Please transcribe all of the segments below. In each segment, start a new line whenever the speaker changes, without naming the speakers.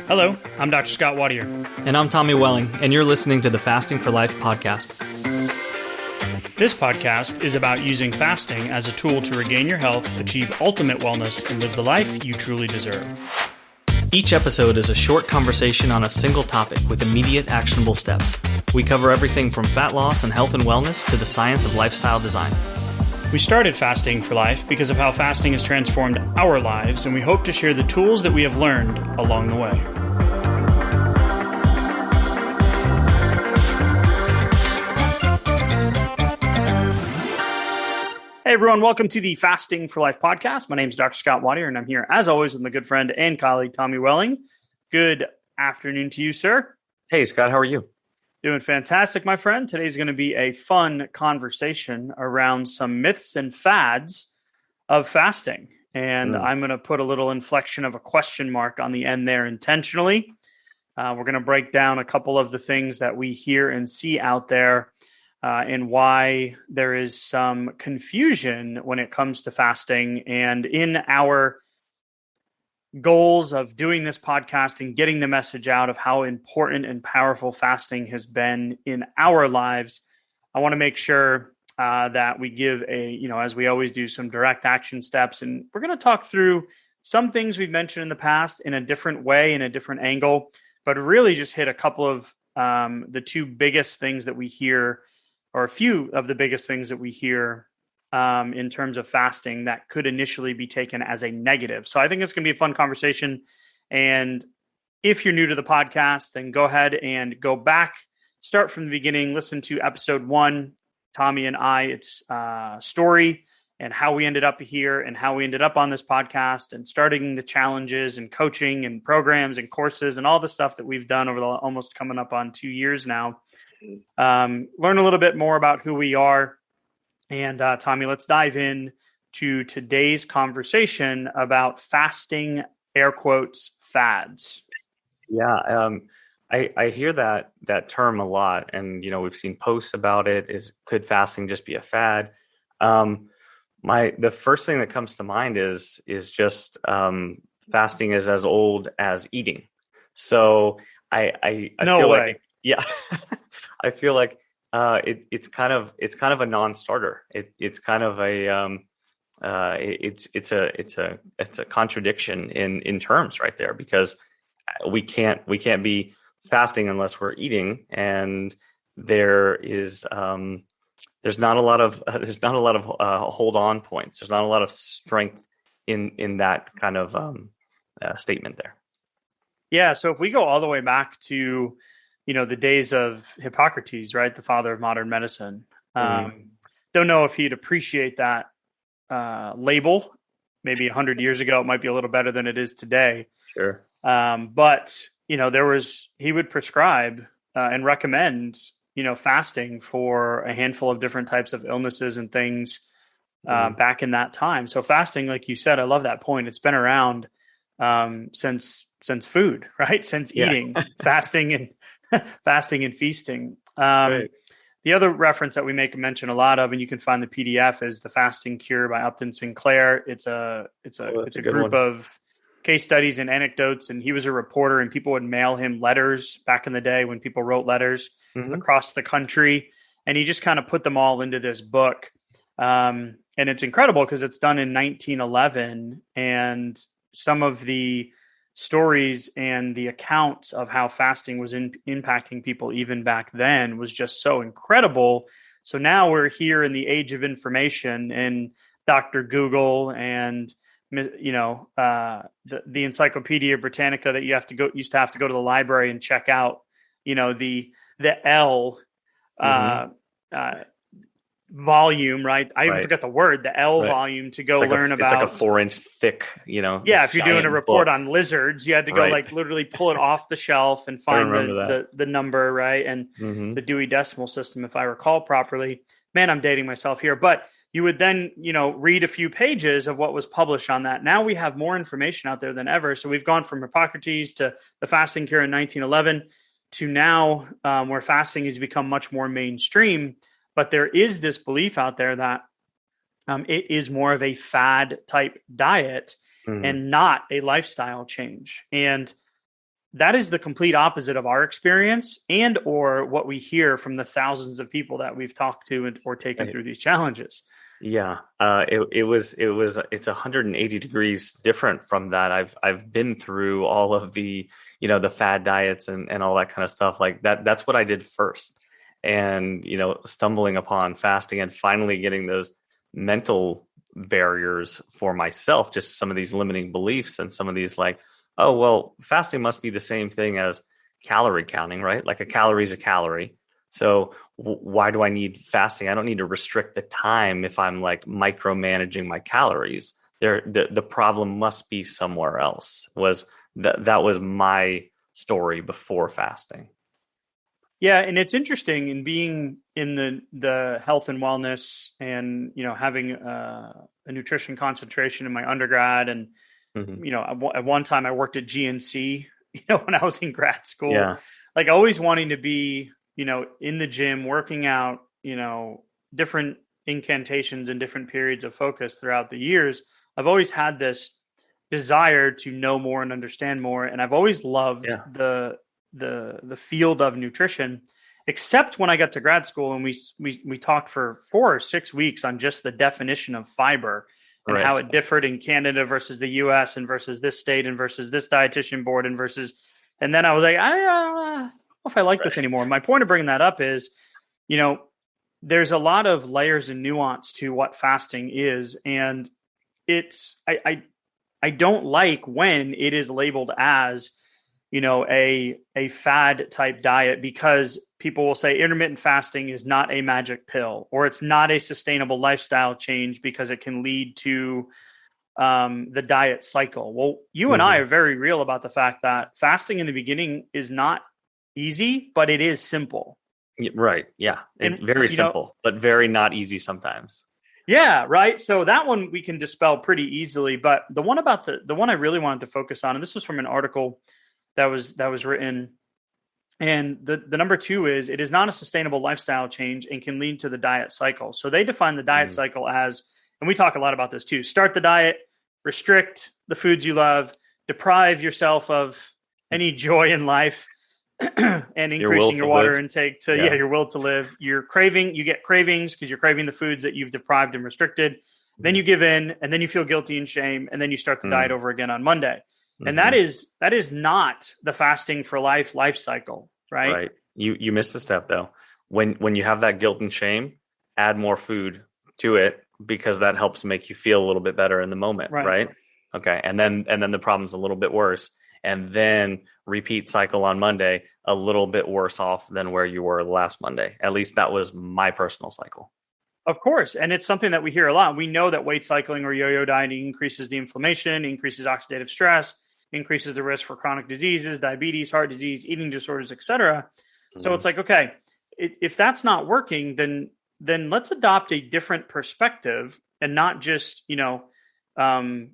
Hello, I'm Dr. Scott Wadier.
And I'm Tommy Welling, and you're listening to the Fasting for Life podcast.
This podcast is about using fasting as a tool to regain your health, achieve ultimate wellness, and live the life you truly deserve.
Each episode is a short conversation on a single topic with immediate actionable steps. We cover everything from fat loss and health and wellness to the science of lifestyle design.
We started Fasting for Life because of how fasting has transformed our lives, and we hope to share the tools that we have learned along the way. Hey everyone, welcome to the Fasting for Life podcast. My name is Dr. Scott Wadier, and I'm here as always with my good friend and colleague, Tommy Welling. Good afternoon to you, sir.
Hey Scott, how are you?
Doing fantastic, my friend. Today's going to be a fun conversation around some myths and fads of fasting. And I'm going to put a little inflection of a question mark on the end there intentionally. We're going to break down a couple of the things that we hear and see out there and why there is some confusion when it comes to fasting. And in our goals of doing this podcast and getting the message out of how important and powerful fasting has been in our lives, I want to make sure that we give as we always do, some direct action steps. And we're going to talk through some things we've mentioned in the past in a different way, in a different angle, but really just hit a couple of the two biggest things that we hear, or a few of the biggest things that we hear in terms of fasting that could initially be taken as a negative. So I think it's going to be a fun conversation. And if you're new to the podcast, then go ahead and go back, start from the beginning, listen to episode 1, Tommy and I, it's story and how we ended up here and how we ended up on this podcast and starting the challenges and coaching and programs and courses and all the stuff that we've done over the almost coming up on 2 years now. Learn a little bit more about who we are. And Tommy, let's dive in to today's conversation about fasting, air quotes, fads.
Yeah, I hear that term a lot, and we've seen posts about it. Could fasting just be a fad? The first thing that comes to mind is just fasting is as old as eating. So I
no
feel
way.
like, yeah, I feel like it's kind of a non-starter. It's kind of a it's a contradiction in terms right there, because we can't be fasting unless we're eating, and there's not a lot of hold on points. There's not a lot of strength in that kind of statement there.
Yeah. So if we go all the way back to the days of Hippocrates, right? The father of modern medicine. Don't know if he'd appreciate that label. Maybe 100 years ago, it might be a little better than it is today.
Sure.
But he would prescribe and recommend, fasting for a handful of different types of illnesses and things back in that time. So fasting, like you said, I love that point. It's been around since food, right? Since eating, fasting and feasting.
Right.
The other reference that we make mention a lot of, and you can find the PDF, is The Fasting Cure by Upton Sinclair. It's a group of case studies and anecdotes. And he was a reporter, and people would mail him letters back in the day when people wrote letters across the country. And he just kind of put them all into this book. And it's incredible because it's done in 1911. And some of the stories and the accounts of how fasting was impacting people even back then was just so incredible. So now we're here in the age of information, and Dr. Google and the Encyclopedia Britannica that used to have to go to the library and check out, the L volume, right? I even forgot the word, the L volume, to go learn about.
It's like a 4-inch thick,
Yeah, if you're doing a report on lizards, you had to go literally pull it off the shelf and find the number, right? And the Dewey Decimal System, if I recall properly. Man, I'm dating myself here. But you would then, read a few pages of what was published on that. Now we have more information out there than ever. So we've gone from Hippocrates to the fasting cure in 1911 to now where fasting has become much more mainstream. But there is this belief out there that it is more of a fad type diet. and not a lifestyle change. And that is the complete opposite of our experience and or what we hear from the thousands of people that we've talked to or taken through these challenges.
Yeah, it's 180 degrees different from that. I've been through all of the, the fad diets and all that kind of stuff like that. That's what I did first. And, stumbling upon fasting and finally getting those mental barriers for myself, just some of these limiting beliefs and some of these like, oh, well, fasting must be the same thing as calorie counting, right? Like a calorie is a calorie. So why do I need fasting? I don't need to restrict the time if I'm like micromanaging my calories. The problem must be somewhere else. That was my story before fasting.
Yeah, and it's interesting in being in the health and wellness and having a nutrition concentration in my undergrad, and at one time I worked at GNC. When I was in grad school, like always wanting to be in the gym, working out, different incantations and different periods of focus throughout the years. I've always had this desire to know more and understand more. And I've always loved the field of nutrition, except when I got to grad school and we talked for 4 or 6 weeks on just the definition of fiber and how it differed in Canada versus the US and versus this state and versus this dietitian board and then I was like, I don't know if I like this anymore. My point of bringing that up is, there's a lot of layers and nuance to what fasting is. And I don't like when it is labeled as, a fad type diet, because people will say intermittent fasting is not a magic pill, or it's not a sustainable lifestyle change because it can lead to the diet cycle. Well, you and I are very real about the fact that fasting in the beginning is not easy, but it is simple.
Right. Yeah. Very simple, but very not easy sometimes.
Yeah. Right. So that one we can dispel pretty easily. But the one about the one I really wanted to focus on, and this was from an article that was written, and the number 2 is it is not a sustainable lifestyle change and can lead to the diet cycle. So they define the diet cycle as, and we talk a lot about this too, start the diet, restrict the foods you love, deprive yourself of any joy in life, and increasing your water intake to your will to live. You get cravings because you're craving the foods that you've deprived and restricted. Then you give in, and then you feel guilty and shame, and then you start the diet over again on Monday. And that is not the fasting for life cycle, right?
Right. You missed a step though. When you have that guilt and shame, add more food to it, because that helps make you feel a little bit better in the moment, right? Okay. And then the problem's a little bit worse. And then repeat cycle on Monday, a little bit worse off than where you were last Monday. At least that was my personal cycle.
Of course. And it's something that we hear a lot. We know that weight cycling or yo-yo dieting increases the inflammation, increases oxidative stress, increases the risk for chronic diseases, diabetes, heart disease, eating disorders, etc. So it's like, okay, if that's not working, then let's adopt a different perspective and not just, paint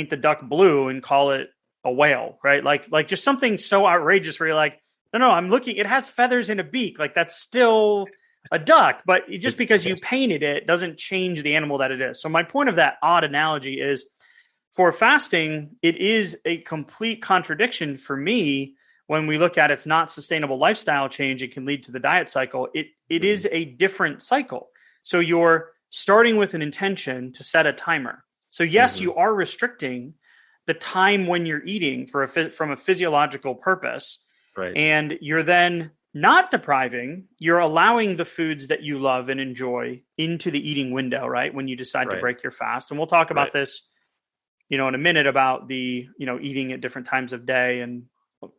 the duck blue and call it a whale, right? Like just something so outrageous where you're like, no, I'm looking, it has feathers and a beak. Like that's still a duck, but just because you painted it doesn't change the animal that it is. So my point of that odd analogy is, for fasting, it is a complete contradiction for me when we look at it's not sustainable lifestyle change. It can lead to the diet cycle. It is a different cycle. So you're starting with an intention to set a timer. So yes, you are restricting the time when you're eating from a physiological purpose.
Right.
And you're then not depriving, you're allowing the foods that you love and enjoy into the eating window, right? When you decide to break your fast. And we'll talk about this, in a minute about the, eating at different times of day. And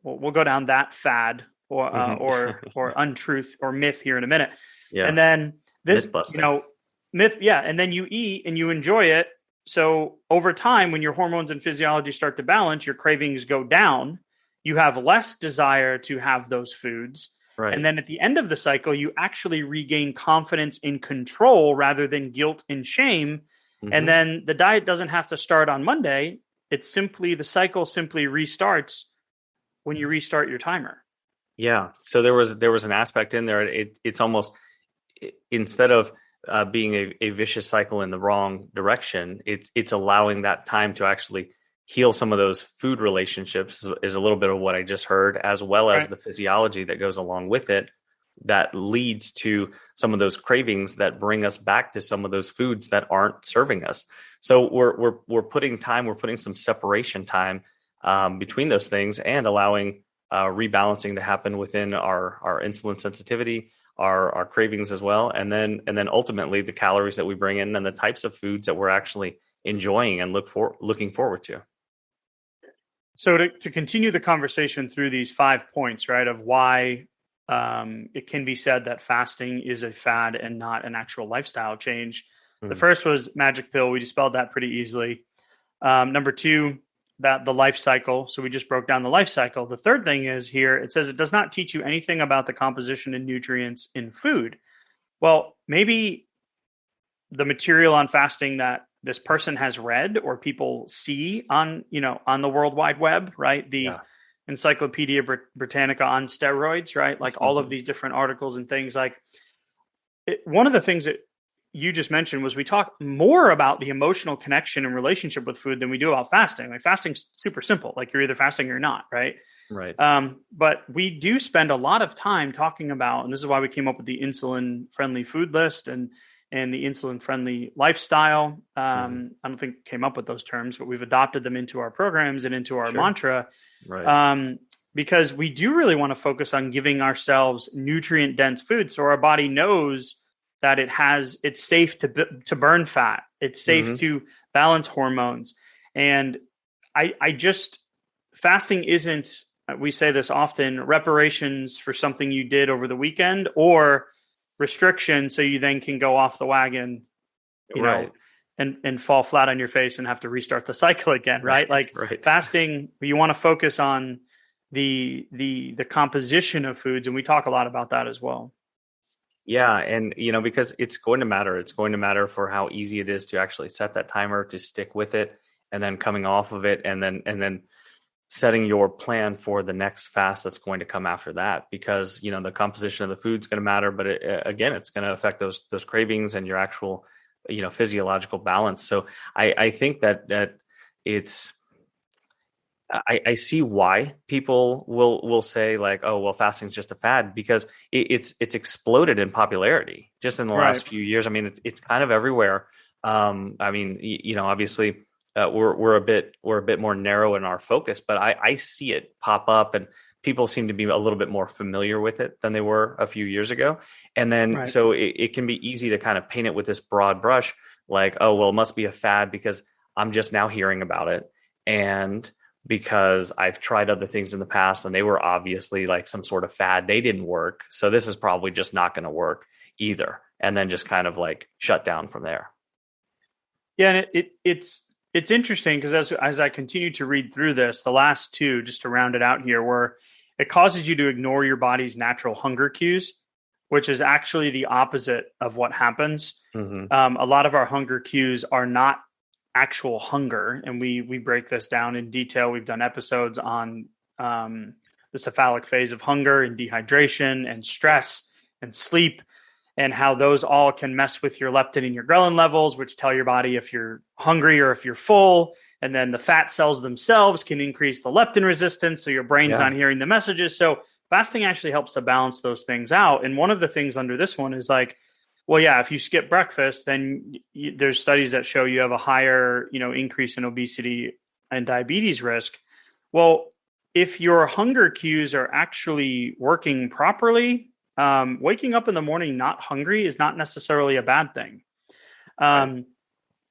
we'll go down that fad or untruth or myth here in a minute.
Yeah.
And then this, myth. Yeah. And then you eat and you enjoy it. So over time, when your hormones and physiology start to balance, your cravings go down. You have less desire to have those foods.
Right.
And then at the end of the cycle, you actually regain confidence in control rather than guilt and shame. And then the diet doesn't have to start on Monday. It's simply, the cycle simply restarts when you restart your timer.
Yeah. So there was an aspect in there. It's almost, instead of being a vicious cycle in the wrong direction. It's allowing that time to actually heal some of those food relationships is a little bit of what I just heard, as well as the physiology that goes along with it that leads to some of those cravings that bring us back to some of those foods that aren't serving us. So we're putting some separation time between those things and allowing rebalancing to happen within our insulin sensitivity, our cravings as well, and then ultimately the calories that we bring in and the types of foods that we're actually enjoying and looking forward to.
So to continue the conversation through these 5 points, right, of why it can be said that fasting is a fad and not an actual lifestyle change. The first was magic pill. We dispelled that pretty easily. Number 2, that the life cycle. So we just broke down the life cycle. The third thing is here, it says it does not teach you anything about the composition and nutrients in food. Well, maybe the material on fasting that this person has read or people see on the World Wide Web, right? The Encyclopedia Britannica on steroids, right? Like all of these different articles and things. Like one of the things that you just mentioned was we talk more about the emotional connection and relationship with food than we do about fasting. Like fasting's super simple. Like you're either fasting or you're not, right?
Right.
But we do spend a lot of time talking about, and this is why we came up with the insulin-friendly food list and the insulin-friendly lifestyle. I don't think came up with those terms, but we've adopted them into our programs and into our mantra. Right. Because we do really want to focus on giving ourselves nutrient-dense food, so our body knows that it's safe to burn fat. It's safe to balance hormones. And fasting isn't, we say this often, reparations for something you did over the weekend or restriction so you then can go off the wagon, you know, and fall flat on your face and have to restart the cycle again, right? Fasting, you want to focus on the composition of foods, and we talk a lot about that as well.
Yeah. And, because it's going to matter. It's going to matter for how easy it is to actually set that timer, to stick with it, and then coming off of it, and then setting your plan for the next fast that's going to come after that. Because, the composition of the food is going to matter, but again, it's going to affect those cravings and your actual, physiological balance. So I think that it's, I see why people will say like, oh, well, fasting is just a fad, because it's exploded in popularity just in the last few years. I mean, it's kind of everywhere. Obviously we're a bit more narrow in our focus, but I see it pop up, and people seem to be a little bit more familiar with it than they were a few years ago. And then, so it can be easy to kind of paint it with this broad brush, like, oh, well, it must be a fad because I'm just now hearing about it. And because I've tried other things in the past and they were obviously like some sort of fad, they didn't work. So this is probably just not going to work either. And then just kind of like shut down from there.
Yeah. And it's interesting because as I continue to read through this, the last 2, just to round it out here, where it causes you to ignore your body's natural hunger cues, which is actually the opposite of what happens. A lot of our hunger cues are not actual hunger, and we break this down in detail. We've done episodes on the cephalic phase of hunger and dehydration and stress and sleep, and how those all can mess with your leptin and your ghrelin levels, which tell your body if you're hungry or if you're full. And then the fat cells themselves can increase the leptin resistance, so your brain's not hearing the messages. So fasting actually helps to balance those things out. And one of the things under this one is like, well, yeah, if you skip breakfast, then there's studies that show you have a higher, increase in obesity and diabetes risk. Well, if your hunger cues are actually working properly, waking up in the morning not hungry is not necessarily a bad thing,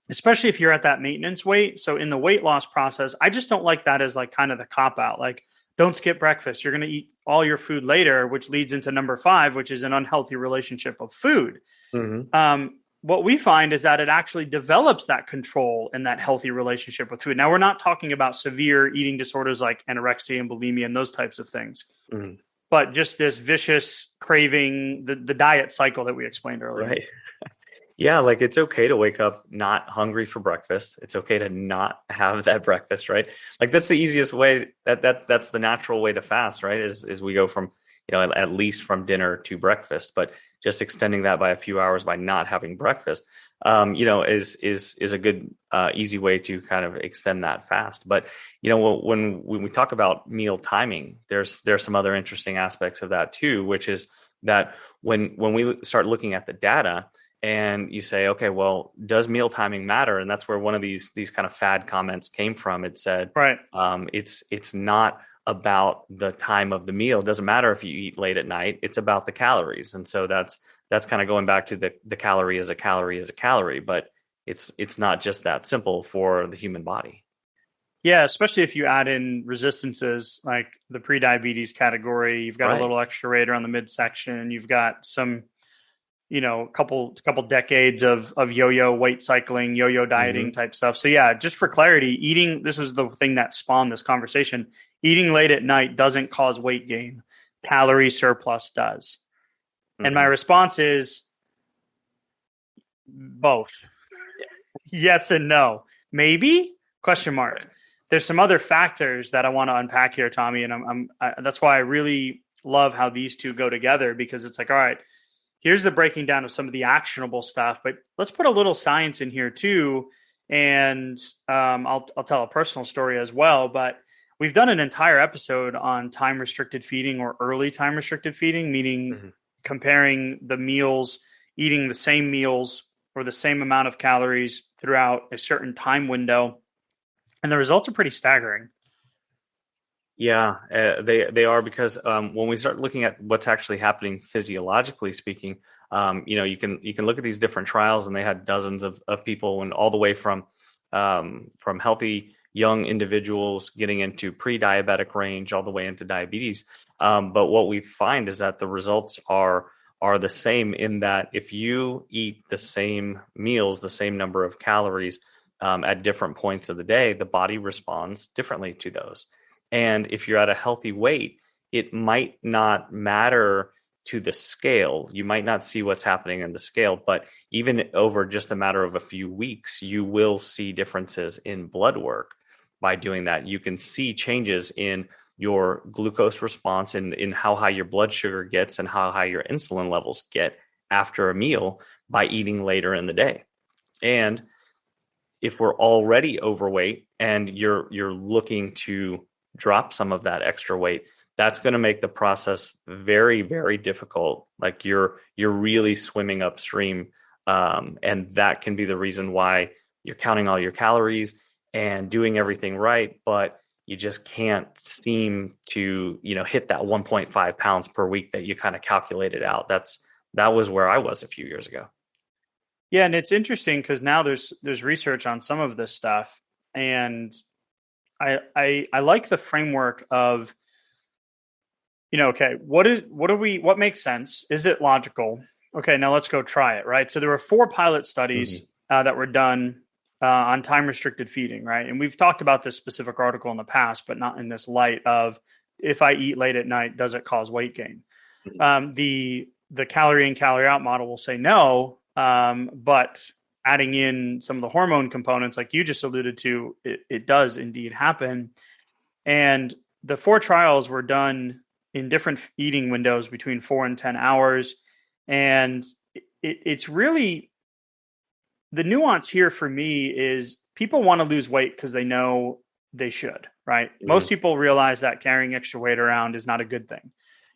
especially if you're at that maintenance weight. So in the weight loss process, I just don't like that as like kind of the cop out. Like, don't skip breakfast. You're going to eat all your food later, which leads into number 5, which is an unhealthy relationship of food. What we find is that it actually develops that control and that healthy relationship with food. Now, we're not talking about severe eating disorders like anorexia and bulimia and those types of things, but just this vicious craving, the diet cycle that we explained earlier.
Right. Yeah, like it's okay to wake up not hungry for breakfast. It's okay to not have that breakfast, right? Like that's the easiest way. That's the natural way to fast, right? Is we go from, at least from dinner to breakfast. But just extending that by a few hours by not having breakfast, is a good easy way to kind of extend that fast. But when we talk about meal timing, there's some other interesting aspects of that too, which is that when we start looking at the data and you say, okay, well, does meal timing matter? And that's where one of these kind of fad comments came from. It said,
right,
it's not about the time of the meal. It doesn't matter if you eat late at night. It's about the calories. And so that's kind of going back to the calorie is a calorie is a calorie, but it's not just that simple for the human body.
Yeah, especially if you add in resistances like the pre-diabetes category. You've got a little extra weight around the midsection. You've got some, couple decades of yo-yo weight cycling, yo-yo dieting type stuff. So yeah, just for clarity, eating, this was the thing that spawned this conversation. Eating late at night doesn't cause weight gain. Calorie surplus does. And my response is both. Yes and no. Maybe? Question mark. There's some other factors that I want to unpack here, Tommy, and that's why I really love how these two go together, because it's like, all right, here's the breaking down of some of the actionable stuff, but let's put a little science in here too. And I'll tell a personal story as well, but we've done an entire episode on time restricted feeding or early time restricted feeding, meaning comparing the meals, eating the same meals or the same amount of calories throughout a certain time window. And the results are pretty staggering.
Yeah, they are, because when we start looking at what's actually happening physiologically speaking, you can look at these different trials, and they had dozens of people, and all the way from healthy young individuals getting into pre-diabetic range all the way into diabetes. But what we find is that the results are the same, in that if you eat the same meals, the same number of calories at different points of the day, the body responds differently to those. And if you're at a healthy weight, it might not matter to the scale. You might not see what's happening in the scale, but even over just a matter of a few weeks, you will see differences in blood work by doing that. You can see changes in your glucose response and in how high your blood sugar gets and how high your insulin levels get after a meal by eating later in the day. And if we're already overweight and you're looking to drop some of that extra weight, that's going to make the process very, very difficult. Like you're really swimming upstream. And that can be the reason why you're counting all your calories and doing everything right, but you just can't seem to, hit that 1.5 pounds per week that you kind of calculated out. That was where I was a few years ago.
Yeah. And it's interesting because now there's research on some of this stuff, and I like the framework of, okay, what makes sense? Is it logical? Okay, now let's go try it, right? So there were 4 pilot studies that were done on time restricted feeding, right? And we've talked about this specific article in the past, but not in this light of, if I eat late at night, does it cause weight gain? The calorie in, calorie out model will say no, but adding in some of the hormone components, like you just alluded to, it does indeed happen. And the 4 trials were done in different eating windows between 4 and 10 hours. And it's really, the nuance here for me is people want to lose weight because they know they should, right? Most people realize that carrying extra weight around is not a good thing.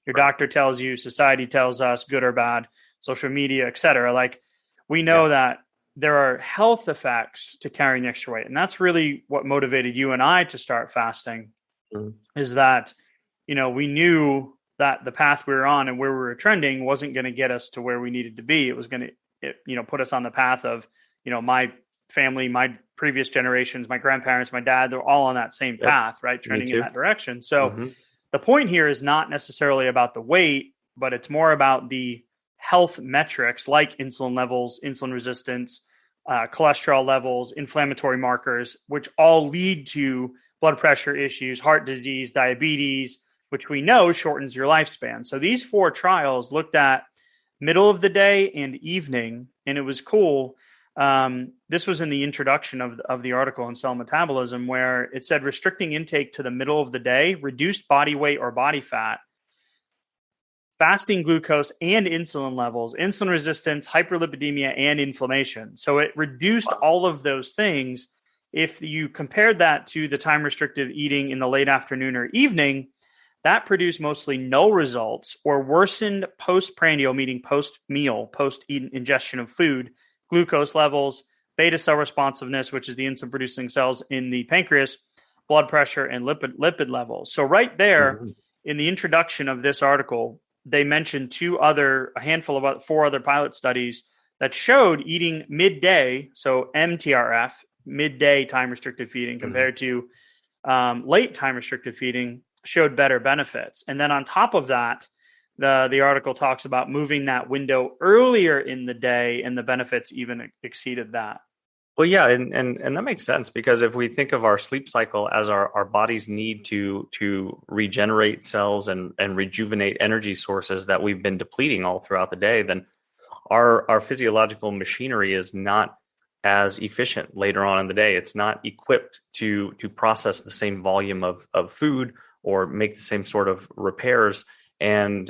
Your doctor tells you, society tells us, good or bad, social media, etc. Like, we know that there are health effects to carrying extra weight. And that's really what motivated you and I to start fasting, is that, we knew that the path we were on and where we were trending wasn't going to get us to where we needed to be. It was going to, put us on the path of, my family, my previous generations, my grandparents, my dad, they're all on that same path, right? Trending in that direction. So the point here is not necessarily about the weight, but it's more about the health metrics like insulin levels, insulin resistance, cholesterol levels, inflammatory markers, which all lead to blood pressure issues, heart disease, diabetes, which we know shortens your lifespan. So these 4 trials looked at middle of the day and evening, and it was cool. This was in the introduction of the article in Cell Metabolism, where it said restricting intake to the middle of the day reduced body weight or body fat fasting glucose and insulin levels, insulin resistance, hyperlipidemia, and inflammation. So it reduced all of those things. If you compared that to the time restricted eating in the late afternoon or evening, that produced mostly no results or worsened postprandial, meaning post-meal, post-ingestion of food, glucose levels, beta cell responsiveness, which is the insulin-producing cells in the pancreas, blood pressure, and lipid levels. So right there in the introduction of this article, they mentioned four other pilot studies that showed eating midday, so MTRF, midday time restricted feeding, compared to late time restricted feeding, showed better benefits. And then on top of that, the article talks about moving that window earlier in the day, and the benefits even exceeded that.
Well, yeah, and that makes sense, because if we think of our sleep cycle as our body's need to regenerate cells and rejuvenate energy sources that we've been depleting all throughout the day, then our physiological machinery is not as efficient later on in the day. It's not equipped to process the same volume of food or make the same sort of repairs. And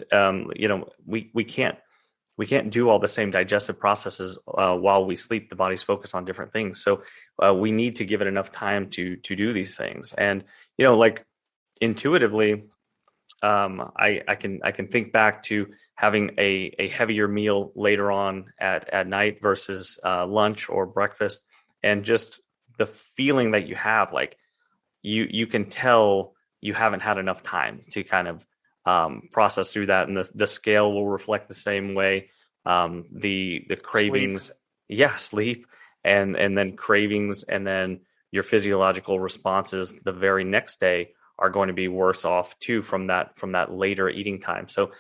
we can't do all the same digestive processes while we sleep. The body's focused on different things, so we need to give it enough time to do these things. And like intuitively, I can think back to having a heavier meal later on at night versus lunch or breakfast, and just the feeling that you have, like you can tell you haven't had enough time to kind of process through that, and the scale will reflect the same way. The cravings, sleep, and then cravings, and then your physiological responses the very next day are going to be worse off too from that later eating time. So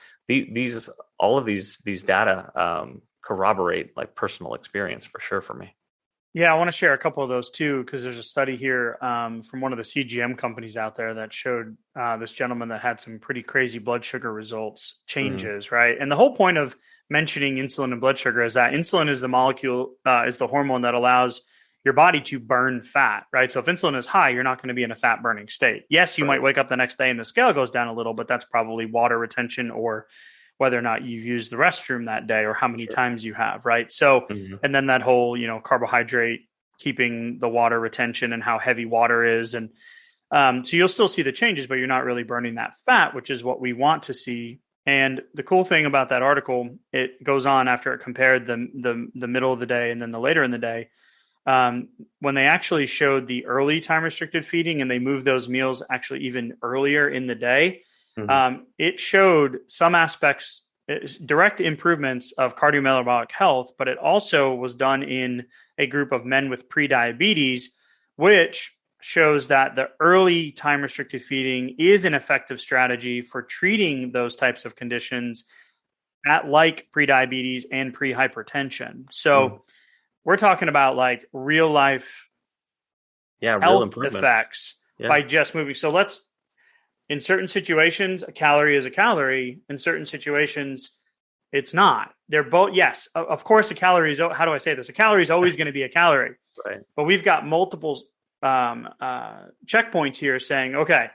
all of these data corroborate like personal experience for sure for me.
Yeah, I want to share a couple of those too, because there's a study here from one of the CGM companies out there that showed this gentleman that had some pretty crazy blood sugar results changes, right? And the whole point of mentioning insulin and blood sugar is that insulin is the molecule, is the hormone that allows your body to burn fat, right? So if insulin is high, you're not going to be in a fat burning state. Yes, you might wake up the next day and the scale goes down a little, but that's probably water retention or whether or not you've used the restroom that day or how many times you have, right? So, and then that whole, carbohydrate, keeping the water retention and how heavy water is. And so you'll still see the changes, but you're not really burning that fat, which is what we want to see. And the cool thing about that article, it goes on after it compared the middle of the day and then the later in the day. When they actually showed the early time restricted feeding and they moved those meals actually even earlier in the day, it showed some aspects, direct improvements of cardiometabolic health, but it also was done in a group of men with prediabetes, which shows that the early time restricted feeding is an effective strategy for treating those types of conditions like prediabetes and prehypertension. So we're talking about like real life health effects by just moving. So in certain situations, a calorie is a calorie. In certain situations, it's not. They're both, yes, of course, a calorie is, how do I say this? A calorie is always going to be a calorie.
Right.
But we've got multiple checkpoints here saying, okay,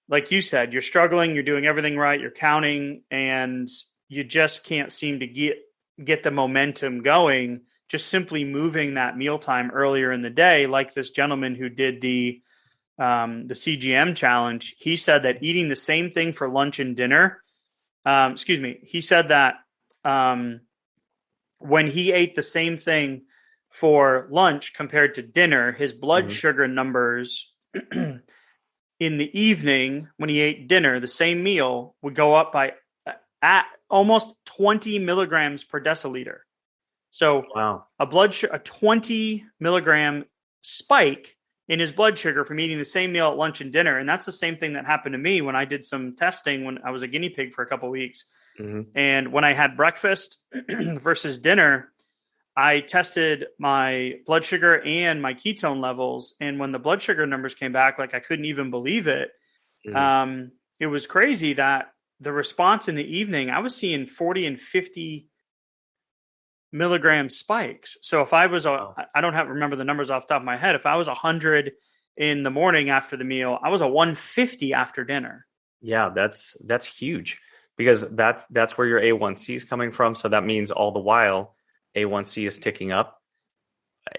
like you said, you're struggling, you're doing everything right, you're counting, and you just can't seem to get the momentum going. Just simply moving that mealtime earlier in the day, like this gentleman who did the CGM challenge, he said that eating the same thing for lunch and dinner, he said that when he ate the same thing for lunch compared to dinner, his blood sugar numbers in the evening when he ate dinner, the same meal, would go up by at almost 20 milligrams per deciliter. So a 20 milligram spike in his blood sugar from eating the same meal at lunch and dinner. And that's the same thing that happened to me when I did some testing when I was a guinea pig for a couple of weeks. And when I had breakfast versus dinner, I tested my blood sugar and my ketone levels. And when the blood sugar numbers came back, like I couldn't even believe it. It was crazy that the response in the evening, I was seeing 40 and 50 milligram spikes. So if I was, I don't remember the numbers off the top of my head. If I was 100 in the morning after the meal, I was a 150 after dinner.
Yeah, that's huge. because that's where your A1C is coming from. So that means all the while A1C is ticking up,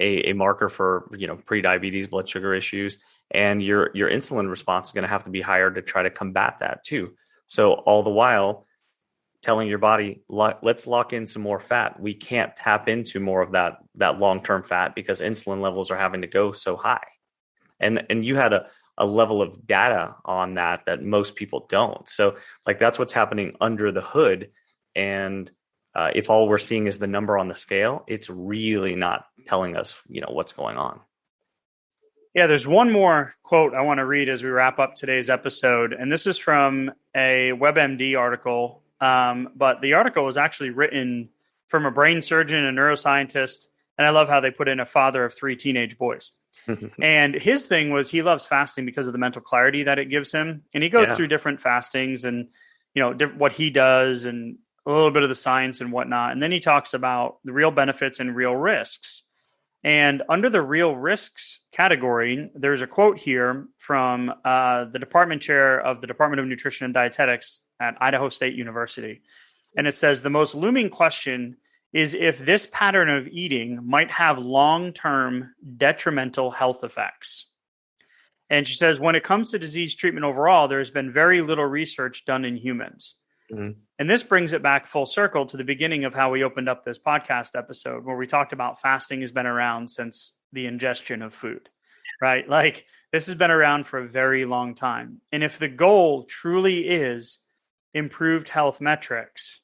a marker for, pre-diabetes, blood sugar issues, and your insulin response is going to have to be higher to try to combat that too. So all the while telling your body, let's lock in some more fat. We can't tap into more of that long-term fat because insulin levels are having to go so high. And you had a level of data on that most people don't. So like that's what's happening under the hood. And if all we're seeing is the number on the scale, it's really not telling us, what's going on.
Yeah, there's one more quote I want to read as we wrap up today's episode. And this is from a WebMD article. But the article was actually written from a brain surgeon, a neuroscientist. And I love how they put in a father of 3 teenage boys. And his thing was he loves fasting because of the mental clarity that it gives him. And he goes through different fastings and, what he does and a little bit of the science and whatnot. And then he talks about the real benefits and real risks. And under the real risks category, there's a quote here from the department chair of the Department of Nutrition and Dietetics at Idaho State University. And it says, the most looming question is if this pattern of eating might have long-term detrimental health effects. And she says, when it comes to disease treatment overall, there's been very little research done in humans. Mm-hmm. And this brings it back full circle to the beginning of how we opened up this podcast episode, where we talked about fasting has been around since the ingestion of food, right? Like this has been around for a very long time. And if the goal truly is improved health metrics,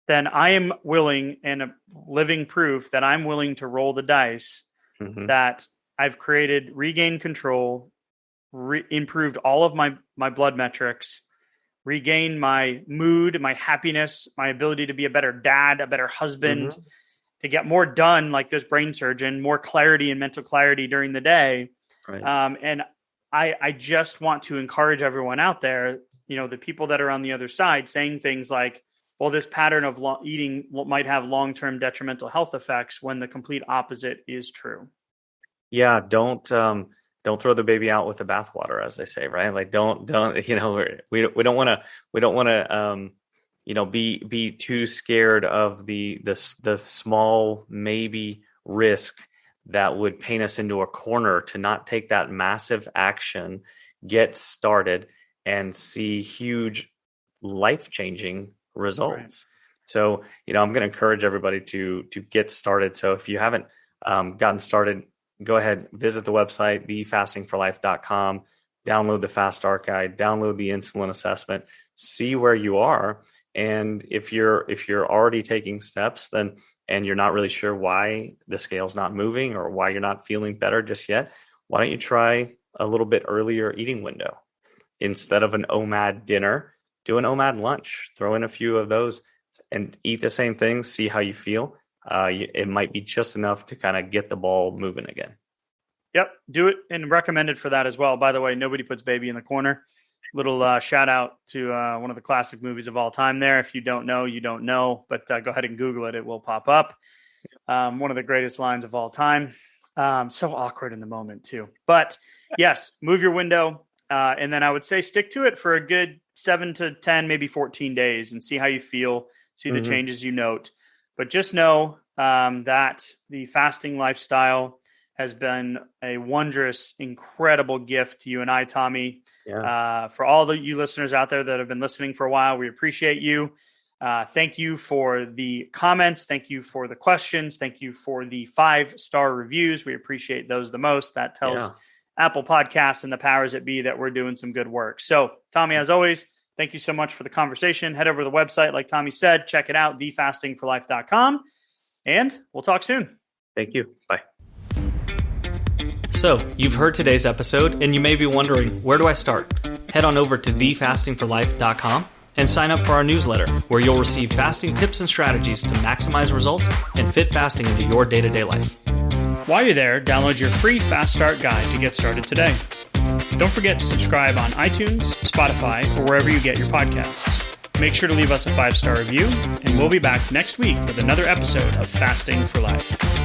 then I am willing, and a living proof that I'm willing to roll the dice that I've created, regained control, improved all of my blood metrics, regain my mood, my happiness, my ability to be a better dad, a better husband, to get more done like this brain surgeon, more clarity and mental clarity during the day. Right. And I just want to encourage everyone out there, the people that are on the other side saying things like, well, this pattern of eating might have long-term detrimental health effects when the complete opposite is true. Yeah.
Don't throw the baby out with the bathwater, as they say, right? Like don't, we don't want to, be too scared of the small, maybe risk that would paint us into a corner to not take that massive action, get started and see huge life-changing results. Right. So, I'm going to encourage everybody to get started. So if you haven't gotten started, go ahead, visit the website, thefastingforlife.com, download the Fast Start Guide, download the insulin assessment, see where you are. And if you're already taking steps, then, and you're not really sure why the scale's not moving or why you're not feeling better just yet, why don't you try a little bit earlier eating window? Instead of an OMAD dinner, do an OMAD lunch, throw in a few of those and eat the same things, see how you feel. It might be just enough to kind of get the ball moving again.
Yep. Do it and recommended for that as well. By the way, Nobody Puts Baby in the Corner. Little shout out to one of the classic movies of all time there. If you don't know, you don't know, but go ahead and Google it. It will pop up. One of the greatest lines of all time. So awkward in the moment too. But yes, move your window. And then I would say stick to it for a good 7 to 10, maybe 14 days and see how you feel, see the changes you note. But just know that the fasting lifestyle has been a wondrous, incredible gift to you and I, Tommy. Yeah. For all you listeners out there that have been listening for a while, we appreciate you. Thank you for the comments. Thank you for the questions. Thank you for the 5-star reviews. We appreciate those the most. That tells Apple Podcasts and the powers that be that we're doing some good work. So, Tommy, as always, thank you so much for the conversation. Head over to the website, like Tommy said, check it out, thefastingforlife.com, and we'll talk soon.
Thank you. Bye.
So, you've heard today's episode, and you may be wondering, where do I start? Head on over to thefastingforlife.com and sign up for our newsletter, where you'll receive fasting tips and strategies to maximize results and fit fasting into your day-to-day life.
While you're there, download your free Fast Start Guide to get started today. Don't forget to subscribe on iTunes, Spotify, or wherever you get your podcasts. Make sure to leave us a 5-star review, and we'll be back next week with another episode of Fasting for Life.